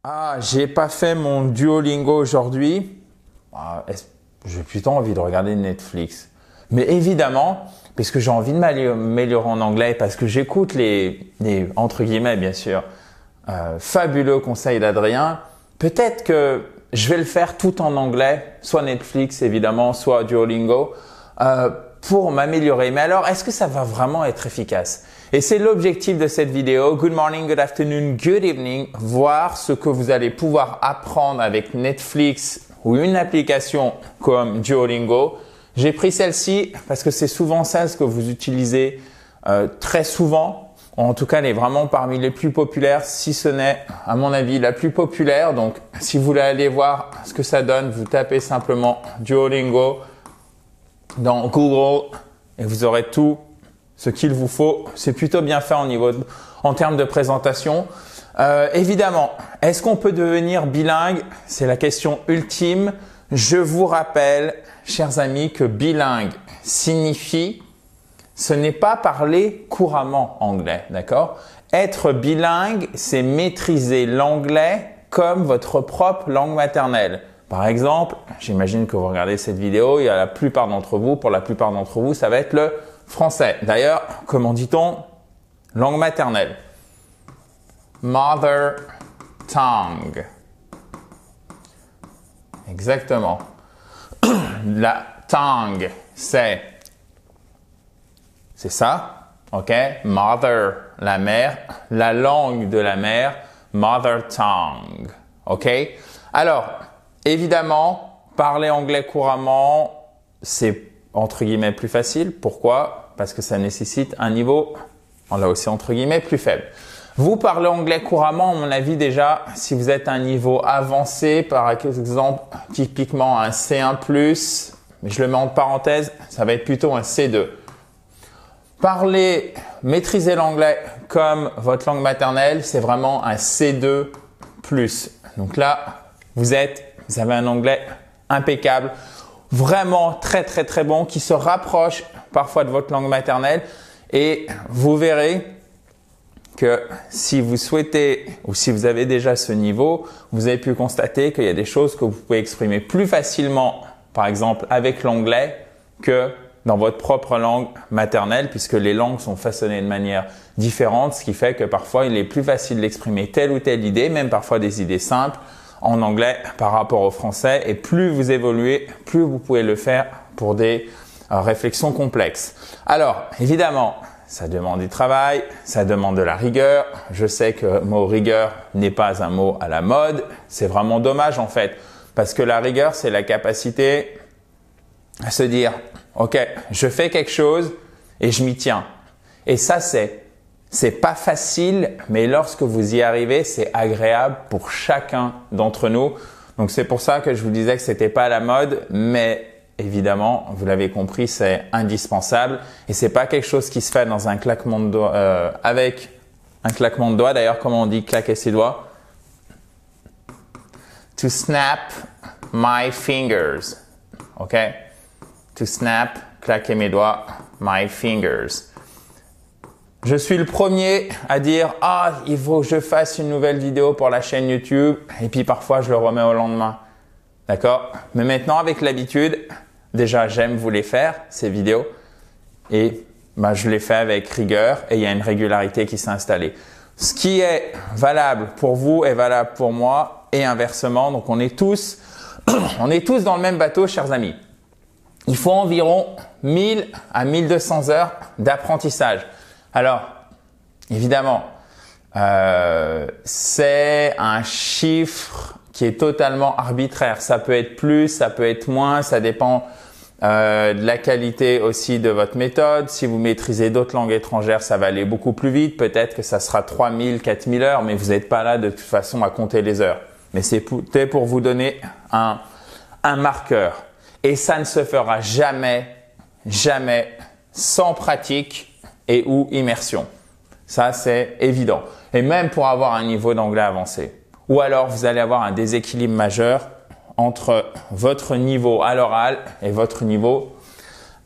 Ah, j'ai pas fait mon Duolingo aujourd'hui. J'ai plutôt envie de regarder Netflix. Mais évidemment, puisque j'ai envie de m'améliorer en anglais, parce que j'écoute les entre guillemets bien sûr, fabuleux conseils d'Adrien, peut-être que je vais le faire tout en anglais, soit Netflix évidemment, soit Duolingo, pour m'améliorer. Mais alors, est-ce que ça va vraiment être efficace? Et c'est l'objectif de cette vidéo. Good morning, good afternoon, good evening. Voir ce que vous allez pouvoir apprendre avec Netflix ou une application comme Duolingo. J'ai pris celle-ci parce que c'est souvent celle que vous utilisez très souvent. En tout cas, elle est vraiment parmi les plus populaires, si ce n'est, à mon avis, la plus populaire. Donc, si vous voulez aller voir ce que ça donne, vous tapez simplement Duolingo dans Google et vous aurez tout ce qu'il vous faut. C'est plutôt bien fait en termes de présentation. Évidemment, est-ce qu'on peut devenir bilingue? C'est la question ultime. Je vous rappelle, chers amis, que bilingue signifie ce n'est pas parler couramment anglais, d'accord? Être bilingue, c'est maîtriser l'anglais comme votre propre langue maternelle. Par exemple, j'imagine que vous regardez cette vidéo, pour la plupart d'entre vous, ça va être le français. D'ailleurs, comment dit-on? Langue maternelle. Mother tongue. Exactement. La tongue, c'est ça, ok? Mother, la mère. La langue de la mère, mother tongue, ok? Alors, évidemment, parler anglais couramment, c'est entre guillemets plus facile. Pourquoi? Parce que ça nécessite un niveau, là aussi entre guillemets, plus faible. Vous parlez anglais couramment, à mon avis déjà, si vous êtes à un niveau avancé, par exemple, typiquement un C1+, mais je le mets en parenthèse, ça va être plutôt un C2. Maîtriser l'anglais comme votre langue maternelle, c'est vraiment un C2+. Donc là, vous avez un anglais impeccable, vraiment très très très bon, qui se rapproche parfois de votre langue maternelle. Et vous verrez que si vous souhaitez ou si vous avez déjà ce niveau, vous avez pu constater qu'il y a des choses que vous pouvez exprimer plus facilement, par exemple avec l'anglais, que dans votre propre langue maternelle, puisque les langues sont façonnées de manière différente, ce qui fait que parfois il est plus facile d'exprimer telle ou telle idée, même parfois des idées simples, en anglais par rapport au français. Et plus vous évoluez, plus vous pouvez le faire pour des réflexions complexes. Alors, évidemment, ça demande du travail, ça demande de la rigueur. Je sais que le mot rigueur n'est pas un mot à la mode. C'est vraiment dommage en fait, parce que la rigueur, c'est la capacité à se dire « Ok, je fais quelque chose et je m'y tiens. » Et ça, c'est pas facile, mais lorsque vous y arrivez, c'est agréable pour chacun d'entre nous. Donc, c'est pour ça que je vous disais que c'était pas à la mode, mais évidemment, vous l'avez compris, c'est indispensable et c'est pas quelque chose qui se fait dans un claquement de doigts, avec un claquement de doigts. D'ailleurs, comment on dit claquer ses doigts? To snap my fingers. Ok? To snap, claquer mes doigts, my fingers. Je suis le premier à dire « Ah, il faut que je fasse une nouvelle vidéo pour la chaîne YouTube » et puis parfois je le remets au lendemain. D'accord? Mais maintenant, avec l'habitude, déjà, j'aime vous les faire, ces vidéos, et je les fais avec rigueur et il y a une régularité qui s'est installée. Ce qui est valable pour vous est valable pour moi et inversement. Donc, on est tous dans le même bateau, chers amis. Il faut environ 1000 à 1200 heures d'apprentissage. Alors, évidemment, c'est un chiffre qui est totalement arbitraire. Ça peut être plus, ça peut être moins, ça dépend de la qualité aussi de votre méthode. Si vous maîtrisez d'autres langues étrangères, ça va aller beaucoup plus vite. Peut-être que ça sera 3000, 4000 heures, mais vous n'êtes pas là de toute façon à compter les heures. Mais c'est pour vous donner un marqueur. Et ça ne se fera jamais sans pratique et ou immersion. Ça, c'est évident. Et même pour avoir un niveau d'anglais avancé. Ou alors, vous allez avoir un déséquilibre majeur entre votre niveau à l'oral et votre niveau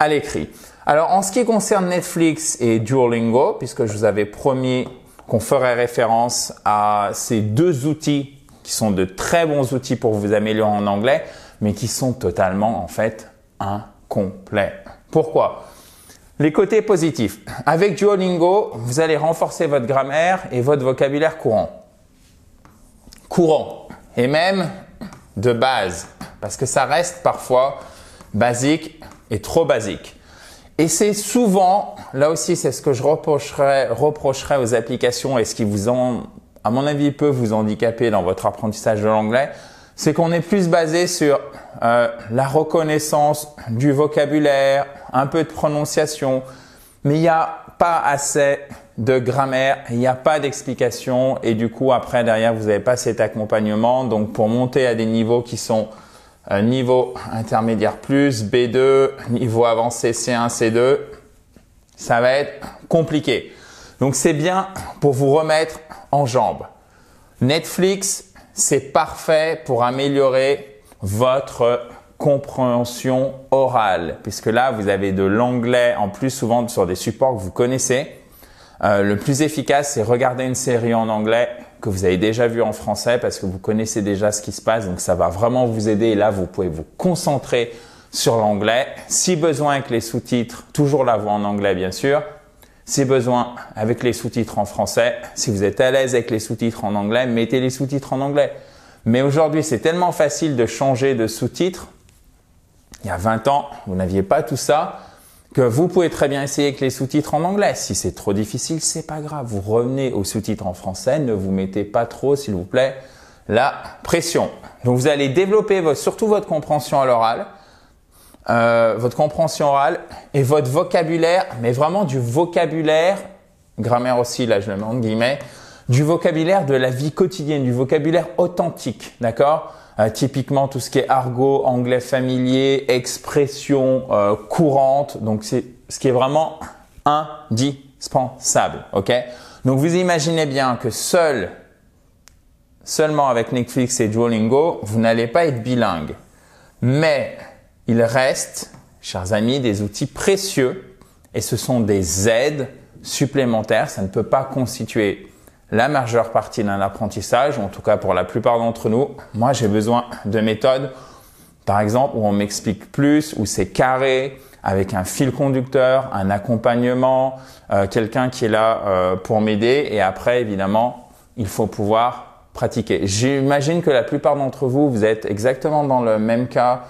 à l'écrit. Alors, en ce qui concerne Netflix et Duolingo, puisque je vous avais promis qu'on ferait référence à ces deux outils qui sont de très bons outils pour vous améliorer en anglais, mais qui sont totalement, en fait, incomplets. Pourquoi? Les côtés positifs. Avec Duolingo, vous allez renforcer votre grammaire et votre vocabulaire courant. Courant. Et même de base. Parce que ça reste parfois basique et trop basique. Et c'est souvent, là aussi, c'est ce que je reprocherais aux applications et ce qui vous à mon avis, peut vous handicaper dans votre apprentissage de l'anglais, c'est qu'on est plus basé sur la reconnaissance du vocabulaire, un peu de prononciation, mais il n'y a pas assez de grammaire, il n'y a pas d'explication et du coup, après, derrière, vous n'avez pas cet accompagnement. Donc, pour monter à des niveaux qui sont niveau intermédiaire plus, B2, niveau avancé C1, C2, ça va être compliqué. Donc, c'est bien pour vous remettre en jambes. Netflix, c'est parfait pour améliorer votre compréhension orale, puisque là, vous avez de l'anglais en plus souvent sur des supports que vous connaissez. Le plus efficace, c'est regarder une série en anglais que vous avez déjà vue en français parce que vous connaissez déjà ce qui se passe. Donc, ça va vraiment vous aider. Et là, vous pouvez vous concentrer sur l'anglais. Si besoin avec les sous-titres, toujours la voix en anglais, bien sûr. Si besoin avec les sous-titres en français. Si vous êtes à l'aise avec les sous-titres en anglais, mettez les sous-titres en anglais. Mais aujourd'hui, c'est tellement facile de changer de sous-titres. Il y a 20 ans, vous n'aviez pas tout ça, que vous pouvez très bien essayer avec les sous-titres en anglais. Si c'est trop difficile, c'est pas grave. Vous revenez aux sous-titres en français. Ne vous mettez pas trop, s'il vous plaît, la pression. Donc, vous allez développer surtout votre compréhension à l'oral, votre compréhension orale et votre vocabulaire, mais vraiment du vocabulaire, grammaire aussi, là je le mets en guillemets, du vocabulaire de la vie quotidienne, du vocabulaire authentique, d'accord? Typiquement tout ce qui est argot, anglais familier, expression courante, donc c'est ce qui est vraiment indispensable, ok? Donc vous imaginez bien que seulement avec Netflix et Duolingo, vous n'allez pas être bilingue, mais il reste, chers amis, des outils précieux et ce sont des aides supplémentaires. Ça ne peut pas constituer la majeure partie d'un apprentissage, ou en tout cas pour la plupart d'entre nous. Moi, j'ai besoin de méthodes, par exemple, où on m'explique plus, où c'est carré, avec un fil conducteur, un accompagnement, quelqu'un qui est là pour m'aider. Et après, évidemment, il faut pouvoir pratiquer. J'imagine que la plupart d'entre vous, vous êtes exactement dans le même cas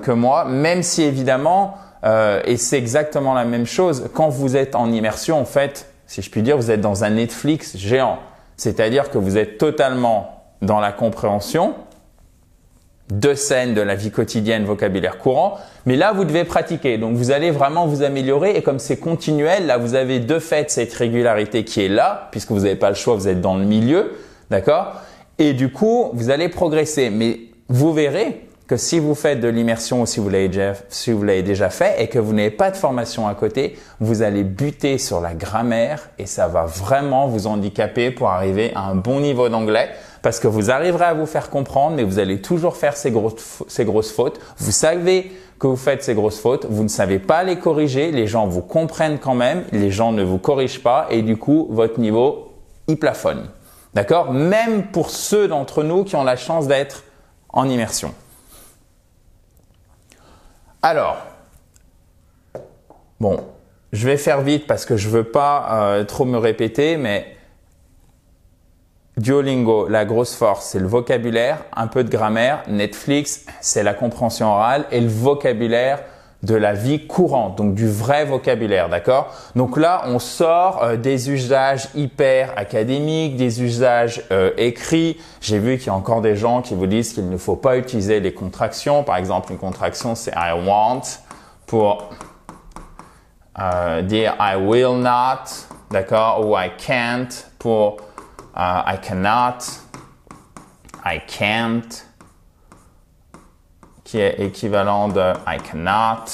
que moi, même si évidemment, et c'est exactement la même chose, quand vous êtes en immersion, en fait, si je puis dire, vous êtes dans un Netflix géant. C'est-à-dire que vous êtes totalement dans la compréhension de scènes de la vie quotidienne, vocabulaire courant, mais là, vous devez pratiquer. Donc, vous allez vraiment vous améliorer et comme c'est continuel, là, vous avez de fait cette régularité qui est là, puisque vous n'avez pas le choix, vous êtes dans le milieu, d'accord? Et du coup, vous allez progresser. Mais vous verrez que si vous faites de l'immersion ou si vous l'avez déjà fait et que vous n'avez pas de formation à côté, vous allez buter sur la grammaire et ça va vraiment vous handicaper pour arriver à un bon niveau d'anglais parce que vous arriverez à vous faire comprendre, mais vous allez toujours faire ces grosses fautes. Vous savez que vous faites ces grosses fautes, vous ne savez pas les corriger, les gens vous comprennent quand même, les gens ne vous corrigent pas et du coup, votre niveau, il plafonne. D'accord? Même pour ceux d'entre nous qui ont la chance d'être en immersion. Alors, bon, je vais faire vite parce que je veux pas trop me répéter, mais Duolingo, la grosse force, c'est le vocabulaire, un peu de grammaire. Netflix, c'est la compréhension orale et le vocabulaire de la vie courante, donc du vrai vocabulaire, d'accord? Donc là, on sort des usages hyper académiques, des usages écrits. J'ai vu qu'il y a encore des gens qui vous disent qu'il ne faut pas utiliser les contractions. Par exemple, une contraction, c'est I want pour dire I will not, d'accord? Ou I can't pour I cannot, I can't, qui est équivalent de I cannot.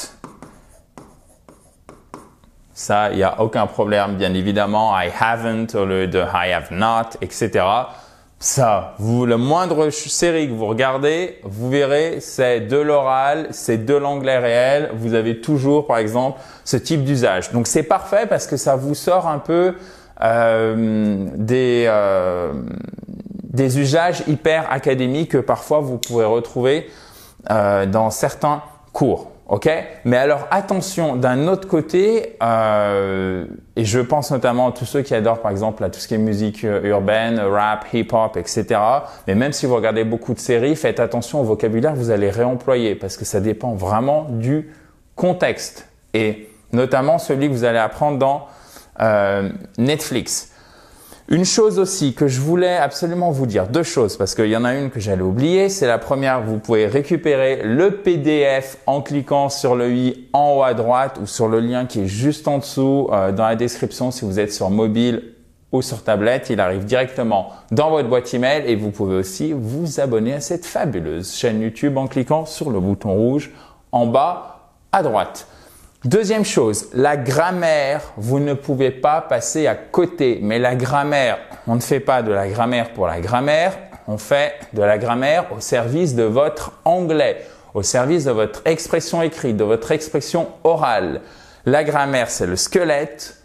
Ça, il n'y a aucun problème, bien évidemment. I haven't au lieu de I have not, etc. Ça, le moindre série que vous regardez, vous verrez, c'est de l'oral, c'est de l'anglais réel. Vous avez toujours, par exemple, ce type d'usage. Donc, c'est parfait parce que ça vous sort un peu des usages hyper académiques que parfois vous pouvez retrouver dans certains cours. Ok? Mais alors attention, d'un autre côté, et je pense notamment à tous ceux qui adorent par exemple à tout ce qui est musique urbaine, rap, hip-hop, etc. Mais même si vous regardez beaucoup de séries, faites attention au vocabulaire que vous allez réemployer parce que ça dépend vraiment du contexte et notamment celui que vous allez apprendre dans Netflix. Une chose aussi que je voulais absolument vous dire, deux choses, parce qu'il y en a une que j'allais oublier, c'est la première, vous pouvez récupérer le PDF en cliquant sur le i en haut à droite ou sur le lien qui est juste en dessous dans la description si vous êtes sur mobile ou sur tablette, il arrive directement dans votre boîte email et vous pouvez aussi vous abonner à cette fabuleuse chaîne YouTube en cliquant sur le bouton rouge en bas à droite. Deuxième chose, la grammaire, vous ne pouvez pas passer à côté. Mais la grammaire, on ne fait pas de la grammaire pour la grammaire, on fait de la grammaire au service de votre anglais, au service de votre expression écrite, de votre expression orale. La grammaire, c'est le squelette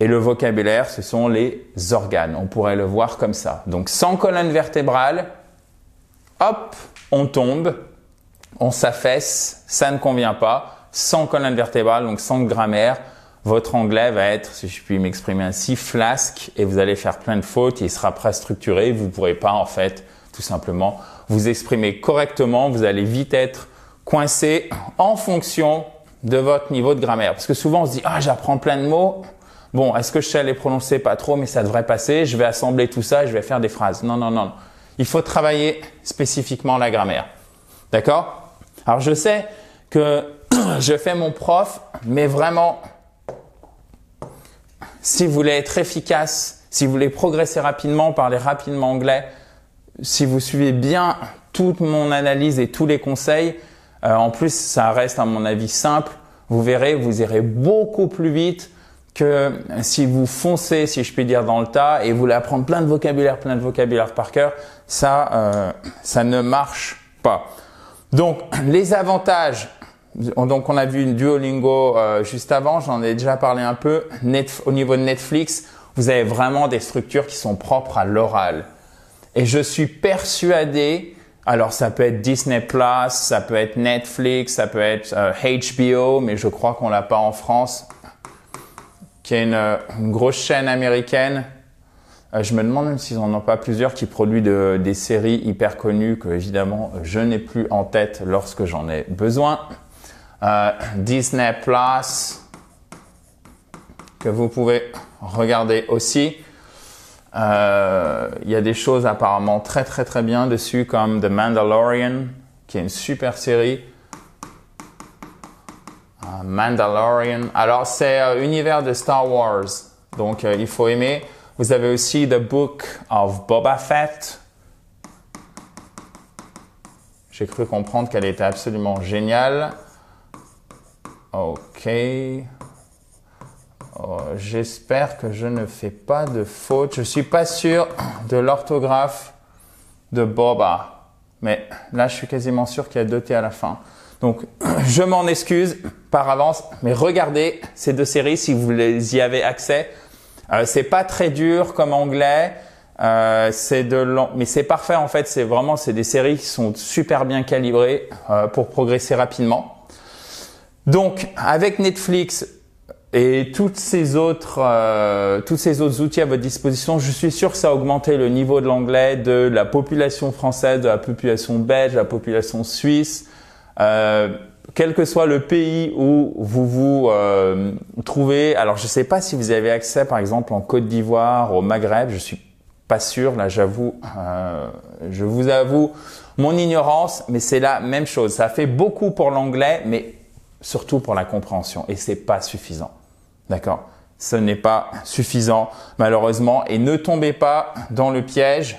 et le vocabulaire, ce sont les organes. On pourrait le voir comme ça. Donc, sans colonne vertébrale, hop, on tombe, on s'affaisse, ça ne convient pas. Sans colonne vertébrale, donc sans grammaire, votre anglais va être, si je puis m'exprimer ainsi, flasque et vous allez faire plein de fautes, il sera pas structuré, vous ne pourrez pas en fait tout simplement vous exprimer correctement, vous allez vite être coincé en fonction de votre niveau de grammaire. Parce que souvent on se dit « Ah, j'apprends plein de mots, bon, est-ce que je sais les prononcer? Pas trop, mais ça devrait passer, je vais assembler tout ça, je vais faire des phrases. » Non, non, non, il faut travailler spécifiquement la grammaire. D'accord? Alors je sais que je fais mon prof, mais vraiment, si vous voulez être efficace, si vous voulez progresser rapidement, parler rapidement anglais, si vous suivez bien toute mon analyse et tous les conseils, en plus ça reste à mon avis simple, vous verrez, vous irez beaucoup plus vite que si vous foncez, si je puis dire, dans le tas et vous voulez apprendre plein de vocabulaire par cœur, ça ne marche pas. Donc, les avantages. Donc, on a vu une Duolingo juste avant, j'en ai déjà parlé un peu. Au niveau de Netflix, vous avez vraiment des structures qui sont propres à l'oral. Et je suis persuadé, alors ça peut être Disney+, ça peut être Netflix, ça peut être HBO, mais je crois qu'on l'a pas en France, qui est une grosse chaîne américaine. Je me demande même s'ils n'en ont pas plusieurs qui produisent des séries hyper connues que évidemment je n'ai plus en tête lorsque j'en ai besoin. Disney+, que vous pouvez regarder aussi. Il y a des choses apparemment très très très bien dessus comme The Mandalorian, qui est une super série. Mandalorian. Alors c'est univers de Star Wars, donc il faut aimer. Vous avez aussi The Book of Boba Fett. J'ai cru comprendre qu'elle était absolument géniale. Ok. Oh, j'espère que je ne fais pas de faute. Je suis pas sûr de l'orthographe de Boba. Mais là, je suis quasiment sûr qu'il y a 2 T à la fin. Donc, je m'en excuse par avance. Mais regardez ces 2 séries si vous y avez accès. C'est pas très dur comme anglais. Mais c'est parfait en fait. C'est des séries qui sont super bien calibrées pour progresser rapidement. Donc, avec Netflix et tous ces autres outils à votre disposition, je suis sûr que ça a augmenté le niveau de l'anglais de la population française, de la population belge, de la population suisse. Quel que soit le pays où vous vous trouvez. Alors, je ne sais pas si vous avez accès, par exemple, en Côte d'Ivoire, au Maghreb. Je suis pas sûr. Là, j'avoue, je vous avoue mon ignorance, mais c'est la même chose. Ça fait beaucoup pour l'anglais, mais surtout pour la compréhension. Et c'est pas suffisant. D'accord? Ce n'est pas suffisant, malheureusement. Et ne tombez pas dans le piège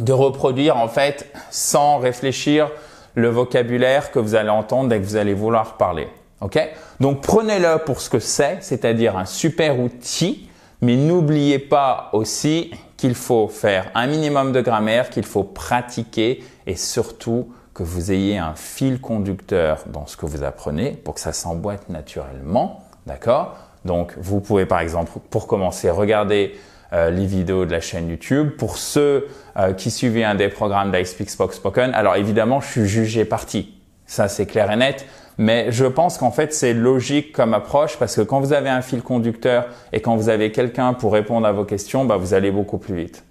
de reproduire, en fait, sans réfléchir, le vocabulaire que vous allez entendre dès que vous allez vouloir parler. Ok? Donc, prenez-le pour ce que c'est-à-dire un super outil, mais n'oubliez pas aussi qu'il faut faire un minimum de grammaire, qu'il faut pratiquer et surtout que vous ayez un fil conducteur dans ce que vous apprenez pour que ça s'emboîte naturellement. D'accord? Donc, vous pouvez par exemple, pour commencer, regarder les vidéos de la chaîne YouTube. Pour ceux qui suivaient un des programmes d'iSpeak Spoken, alors évidemment, je suis jugé parti. Ça, c'est clair et net. Mais je pense qu'en fait, c'est logique comme approche parce que quand vous avez un fil conducteur et quand vous avez quelqu'un pour répondre à vos questions, vous allez beaucoup plus vite.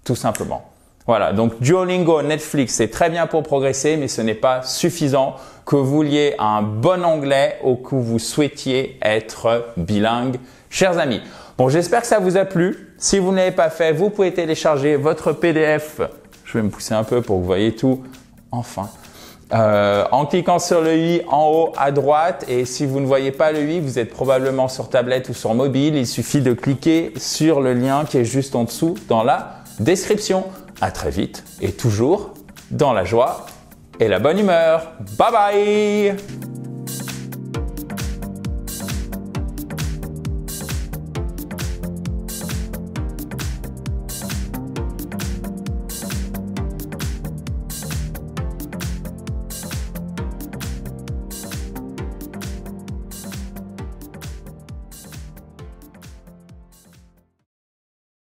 Tout simplement. Voilà, donc Duolingo, Netflix, c'est très bien pour progresser, mais ce n'est pas suffisant que vous vouliez un bon anglais ou que vous souhaitiez être bilingue, chers amis. Bon, j'espère que ça vous a plu. Si vous ne l'avez pas fait, vous pouvez télécharger votre PDF. Je vais me pousser un peu pour que vous voyez tout. Enfin. En cliquant sur le i en haut à droite, et si vous ne voyez pas le i, vous êtes probablement sur tablette ou sur mobile, il suffit de cliquer sur le lien qui est juste en dessous dans la description. À très vite et toujours dans la joie et la bonne humeur. Bye bye!